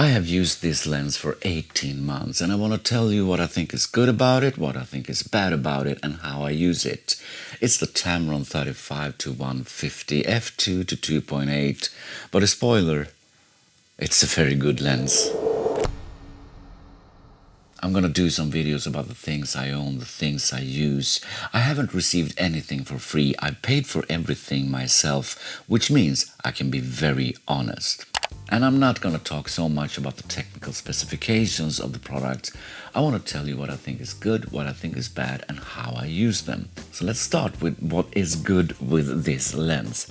I have used this lens for 18 months and I want to tell you what I think is good about it, what I think is bad about it, and how I use it. It's the Tamron 35 to 150 f2 to 2.8, but a spoiler, it's a very good lens. I'm gonna do some videos about the things I own, the things I use. I haven't received anything for free. I paid for everything myself, which means I can be very honest. And I'm not gonna talk so much about the technical specifications of the products. I want to tell you what I think is good, what I think is bad, and how I use them. So let's start with what is good with this lens.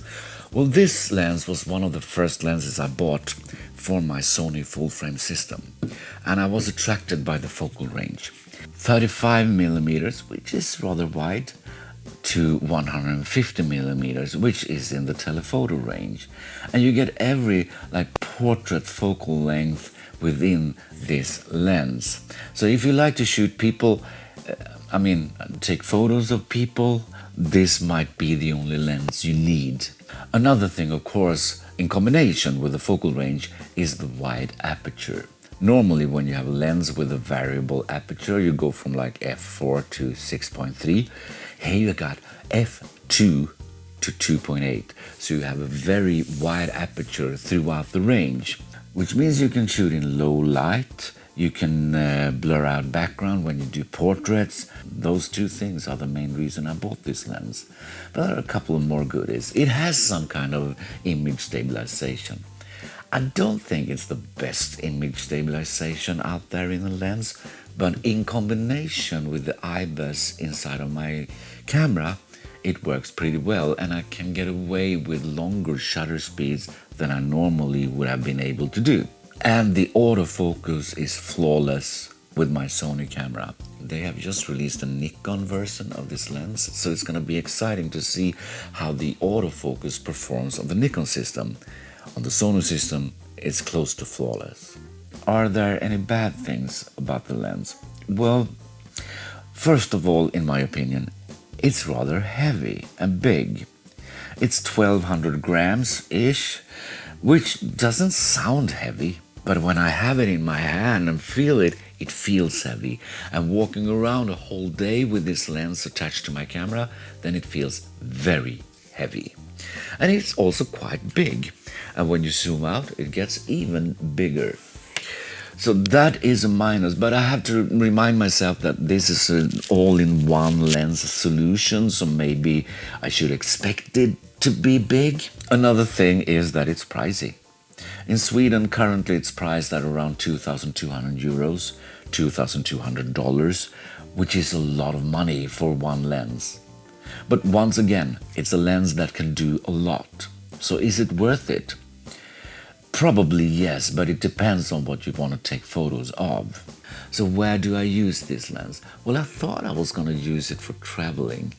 Well, this lens was one of the first lenses I bought for my Sony full-frame system, and I was attracted by the focal range. 35mm, which is rather wide, to 150mm, which is in the telephoto range. And you get every portrait focal length within this lens. So if you like to shoot people, take photos of people, this might be the only lens you need. Another thing, of course, in combination with the focal range, is the wide aperture. Normally, when you have a lens with a variable aperture, you go from f4 to 6.3. Here you got f2 to 2.8. So you have a very wide aperture throughout the range, which means you can shoot in low light. You can blur out background when you do portraits. Those two things are the main reason I bought this lens. But there are a couple of more goodies. It has some kind of image stabilization. I don't think it's the best image stabilization out there in the lens, but in combination with the IBIS inside of my camera, it works pretty well, and I can get away with longer shutter speeds than I normally would have been able to do. And the autofocus is flawless with my Sony camera. They have just released a Nikon version of this lens, so it's going to be exciting to see how the autofocus performs on the Nikon system. On the Sony system, it's close to flawless. Are there any bad things about the lens? Well, first of all, in my opinion, it's rather heavy and big. It's 1200 grams-ish, which doesn't sound heavy, but when I have it in my hand and feel it, it feels heavy. And walking around a whole day with this lens attached to my camera, then it feels very heavy. And it's also quite big. And when you zoom out, it gets even bigger. So that is a minus, but I have to remind myself that this is an all-in-one lens solution, so maybe I should expect it to be big. Another thing is that it's pricey. In Sweden, currently it's priced at around 2,200 euros, $2,200, which is a lot of money for one lens. But once again, it's a lens that can do a lot. So is it worth it? Probably yes, but it depends on what you want to take photos of. So where do I use this lens? Well, I thought I was going to use it for traveling.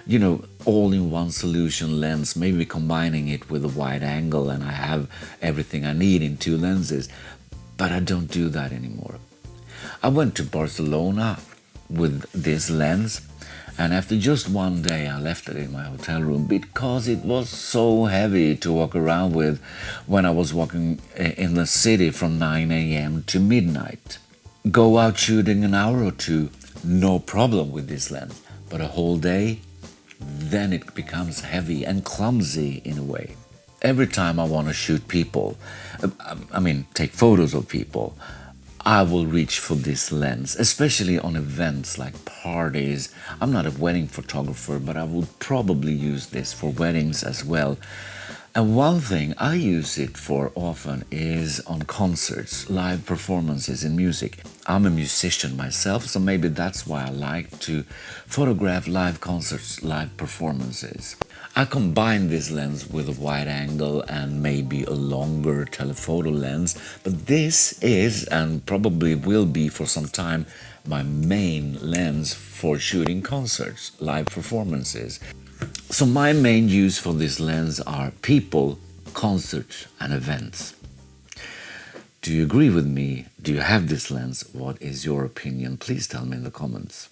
You know, all-in-one solution lens, maybe combining it with a wide angle and I have everything I need in two lenses. But I don't do that anymore. I went to Barcelona with this lens, and after just one day I left it in my hotel room because it was so heavy to walk around with when I was walking in the city from 9 a.m. to midnight. Go out shooting an hour or two, no problem with this lens, but a whole day, then it becomes heavy and clumsy in a way. Every time I want to shoot people, take photos of people, I will reach for this lens, especially on events like parties. I'm not a wedding photographer, but I would probably use this for weddings as well. And one thing I use it for often is on concerts, live performances in music. I'm a musician myself, so maybe that's why I like to photograph live concerts, live performances. I combine this lens with a wide angle and maybe a longer telephoto lens, but this is, and probably will be for some time, my main lens for shooting concerts, live performances. So my main use for this lens are people, concerts and events. Do you agree with me? Do you have this lens? What is your opinion? Please tell me in the comments.